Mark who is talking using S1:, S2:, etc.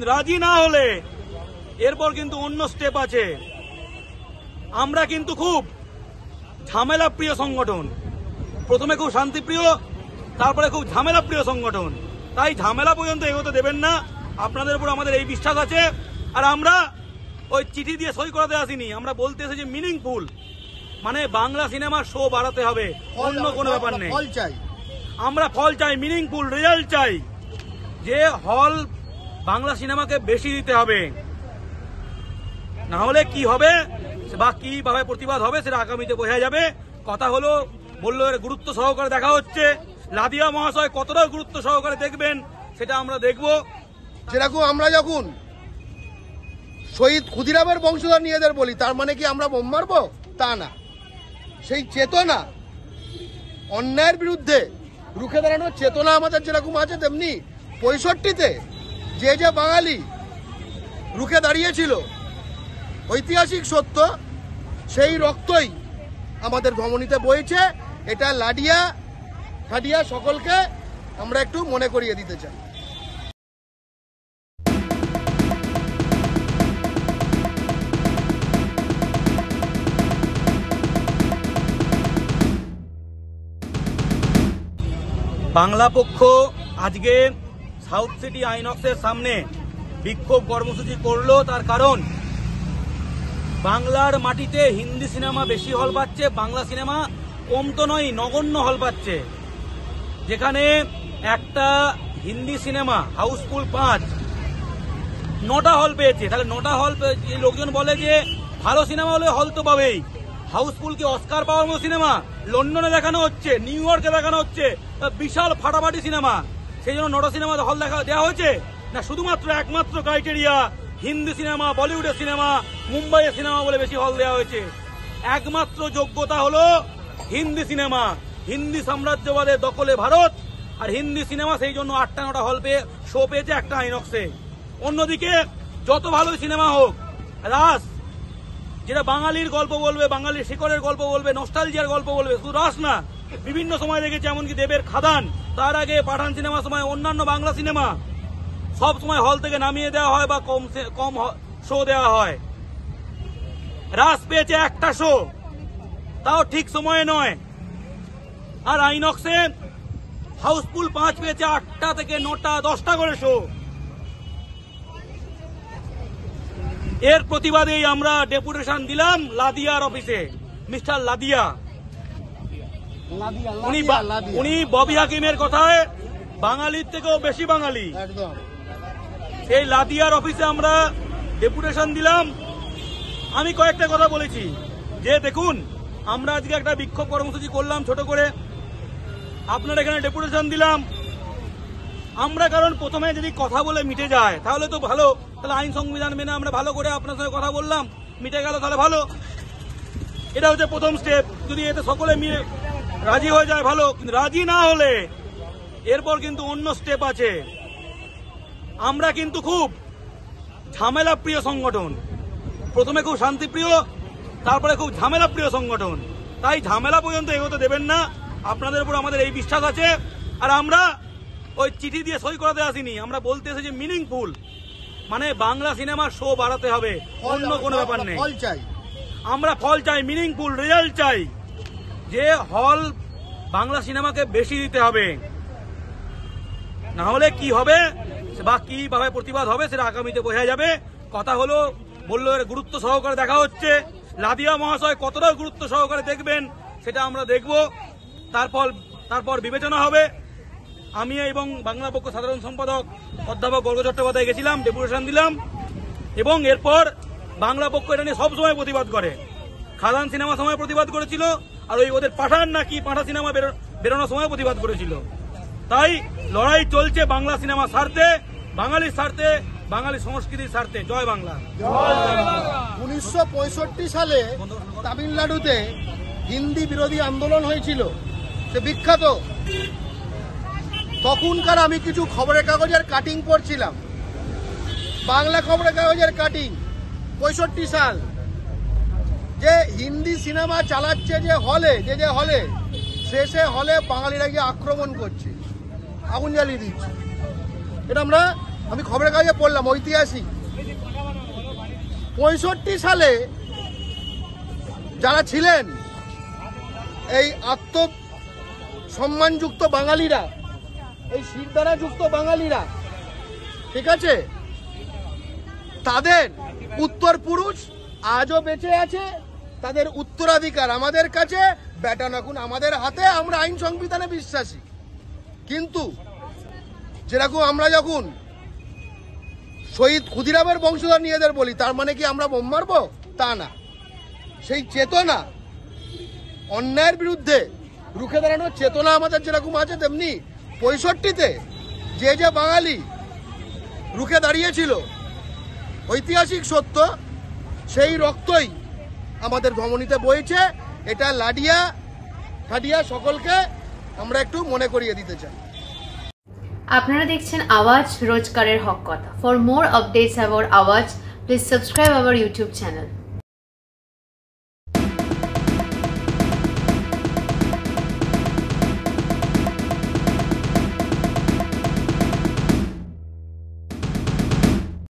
S1: রাজি না হলে এরপর কিন্তু অন্য স্টেপ আছে। আমরা কিন্তু খুব ঝামেলা প্রিয় সংগঠন, প্রথমে খুব শান্তিপ্রিয়, তারপরে খুব ঝামেলা প্রিয় সংগঠন। তাই ঝামেলা পর্যন্ত এগোতে দেবেন না, আপনাদের উপর আমাদের এই বিশ্বাস আছে। আর আমরা ওই চিঠি দিয়ে সই করাতে আসিনি, আমরা বলতে এসেছি মিনিংফুল, মানে বাংলা সিনেমার শো বাড়াতে হবে, অন্য কোনো ব্যাপার নেই। আমরা ফল চাই, মিনিংফুল রেজাল্ট চাই, যে হল বাংলা সিনেমাকে বেশি দিতে হবে। না হলে কি হবে বা কিভাবে প্রতিবাদ হবে সেটা আগামীতে বোঝা যাবে। কথা হলো, বললো এর গুরুত্ব সহকারে দেখা হচ্ছে, লাদিয়া মহাশয় কতটা গুরুত্ব সহকারে দেখবেন সেটা আমরা দেখব।
S2: যেরকম আমরা যখন শহীদ ক্ষুদিরামের বংশধর নিয়েদের বলি, তার মানে কি আমরা বোম মারবো? তা না। সেই চেতনা, অন্যায়ের বিরুদ্ধে রুখে দাঁড়ানোর চেতনা আমাদের যেরকম আছে, তেমনি 65-তে যে বাঙালি রুখে দাঁড়িয়েছিল, ঐতিহাসিক সত্য, সেই রক্তই আমাদের ধমনীতে বইছে। এটা লাডিয়া খাডিয়া সকলকে আমরা একটু মনে করিয়ে দিতে চাই।
S1: বাংলা পক্ষ আজকে সাউথ সিটি আইনক্সের সামনে বিক্ষোভ কর্মসূচি করলো, তার কারণ বাংলার মাটিতে হিন্দি সিনেমা বেশি হল পাচ্ছে, বাংলা সিনেমা কম তো নয়, নগণ্য হল পাচ্ছে। যেখানে একটা হিন্দি সিনেমা হাউসফুল 5 9টা হল পেয়েছে, তাহলে 9টা হল লোকজন বলে যে ভালো সিনেমা হলে হল তো পাবেই। হাউসফুল কি অস্কার পাওয়ার মতো সিনেমা? লন্ডনে দেখানো হচ্ছে, নিউ ইয়র্কে দেখানো হচ্ছে, বিশাল ফাটাফাটি সিনেমা, সেই জন্য 9টা সিনেমা হল দেওয়া হয়েছে না? শুধুমাত্র একমাত্র ক্রাইটেরিয়া হিন্দি সিনেমা, বলিউডের সিনেমা, মুম্বাইয়ের সিনেমা বলে বেশি হল দেওয়া হয়েছে। একমাত্র যোগ্যতা হলো হিন্দি সিনেমা, হিন্দি সাম্রাজ্যবাদের দখলে ভারত, আর হিন্দি সিনেমা সেই জন্য 8টা 9টা হল পেয়ে শো পেয়েছে একটা আইনক্সে। অন্যদিকে যত ভালোই সিনেমা হোক, রাস যেটা বাঙালির গল্প বলবে, বাঙালির শিকড়ের গল্প বলবে, নস্টালজিয়ার গল্প বলবে, শুধু রাস না, বিভিন্ন সময় দেখেছি, এমনকি দেবের খাদান, তার আগে পাঠান সিনেমার সময় অন্যান্য বাংলা সিনেমা সব সময় হল থেকে নামিয়ে দেওয়া হয় বা কম শো দেওয়া হয়। রাস পেয়েছে একটা শো, তাও ঠিক সময়ে নয়। আর আইনক্সে হাউসফুল 5 পেয়েছে 8টা থেকে 9টা 10টা করে শো। এর প্রতিবাদেই আমরা ডেপুটেশন দিলাম লাদিয়ার অফিসে। মিস্টার লাদিয়া, উনি ববি হাকিমের কথায় বাঙালির থেকেও বেশি বাঙালি। সেই লাদিয়ার অফিসে আমরা ডেপুটেশন দিলাম। আমি কয়েকটা কথা বলেছি যে দেখুন, আমরা আজকে একটা বিক্ষোভ কর্মসূচি করলাম ছোট করে, আপনারা এখানে ডেপুটেশন দিলাম আমরা, কারণ প্রথমে যদি কথা বলে মিটে যায় তাহলে তো ভালো, তাহলে আইন সংবিধান মেনে আমরা ভালো করে আপনার সঙ্গে কথা বললাম, মিটে গেল, তাহলে ভালো। এটা হচ্ছে প্রথম স্টেপ। যদি এতে সকলে মিলে রাজি হয়ে যায় ভালো, কিন্তু রাজি না হলে এরপর কিন্তু অন্য স্টেপ আছে। আমরা কিন্তু খুব ঝামেলা প্রিয় সংগঠন, প্রথমে খুব শান্তিপ্রিয়, তারপরে খুব ঝামেলা প্রিয় সংগঠন। তাই ঝামেলা পর্যন্ত এগোতে দেবেন না, আপনাদের উপর আমাদের এই বিশ্বাস আছে। আর আমরা ওই চিঠি দিয়ে সই করাতে আসিনি, আমরা বলতে এসেছি মিনিংফুল, মানে বাংলা সিনেমার শো বাড়াতে হবে, অন্য কোনো ব্যাপার নেই। আমরা ফল চাই, মিনিংফুল রেজাল্ট চাই, যে হল বাংলা সিনেমাকে বেশি দিতে হবে। না হলে কি হবে বা কিভাবে প্রতিবাদ হবে সেটা আগামীতে বোঝা যাবে। কথা হলো, বললো এর গুরুত্ব সহকারে দেখা হচ্ছে, লাদিয়া মহাশয় কতটা গুরুত্ব সহকারে দেখবেন সেটা আমরা দেখব। তারপর বিবেচনা হবে। আমি এবং বাংলা পক্ষ সাধারণ সম্পাদক অধ্যাপক গর্গ চট্টোপাধ্যায় গেছিলাম, ডেপুটেশন দিলাম, এবং এরপর বাংলা পক্ষ এটা নিয়ে সবসময় প্রতিবাদ করে। খাদান সিনেমা সময় প্রতিবাদ করেছিল, আর ওই ওদের পাঠান নাকি পাঠা সিনেমা বেরোনোর সময় প্রতিবাদ করেছিল। তাই লড়াই চলছে বাংলা সিনেমা স্বার্থে, বাঙালির স্বার্থে, বাঙালি সংস্কৃতির স্বার্থে। জয় বাংলা।
S2: 1965 সালে তামিলনাড়ুতে হিন্দি বিরোধী আন্দোলন হয়েছিল, সে বিখ্যাত। তখনকার আমি কিছু খবরের কাগজের কাটিং পড়ছিলাম, বাংলা খবরের কাগজের কাটিং, 65 সাল, যে হিন্দি সিনেমা চালাচ্ছে যে হলে, যে হলে, শেষে হলে বাঙালিরা গিয়ে আক্রমণ করছে, আগুন জ্বালিয়ে দিচ্ছে। এটা আমরা আমি খবরের কাগজে পড়লাম, ঐতিহাসিক। 65 সালে যারা ছিলেন এই আত্মসম্মানযুক্ত বাঙালিরা, এই শিরদাঁড়াযুক্ত বাঙালিরা, ঠিক আছে, তাদের উত্তর পুরুষ আজও বেঁচে আছে, তাদের উত্তরাধিকার আমাদের কাছে, ব্যাটন এখন আমাদের হাতে। আমরা আইন সংবিধানে বিশ্বাসী, কিন্তু যেরকম আমরা যখন শহীদ ক্ষুদিরামের বংশধর নিজেদের বলি, তার মানে কি আমরা বোম মারবো? তা না। সেই চেতনা, অন্যায়ের বিরুদ্ধে রুখে দাঁড়ানোর চেতনা আমাদের যেরকম আছে, তেমনি 65-তে যে বাঙালি রুখে দাঁড়িয়েছিল, ঐতিহাসিক সত্য, সেই রক্তই আমাদের ধমনীতে বইছে। এটা লাডিয়া ফাডিয়া সকলকে আমরা একটু মনে করিয়ে দিতে চাই।
S3: আপনারা দেখছেন আওয়াজ, রোজকারের হক কথা। ফর মোর আপডেটস অ্যাবাউট আওয়াজ, please subscribe our YouTube channel.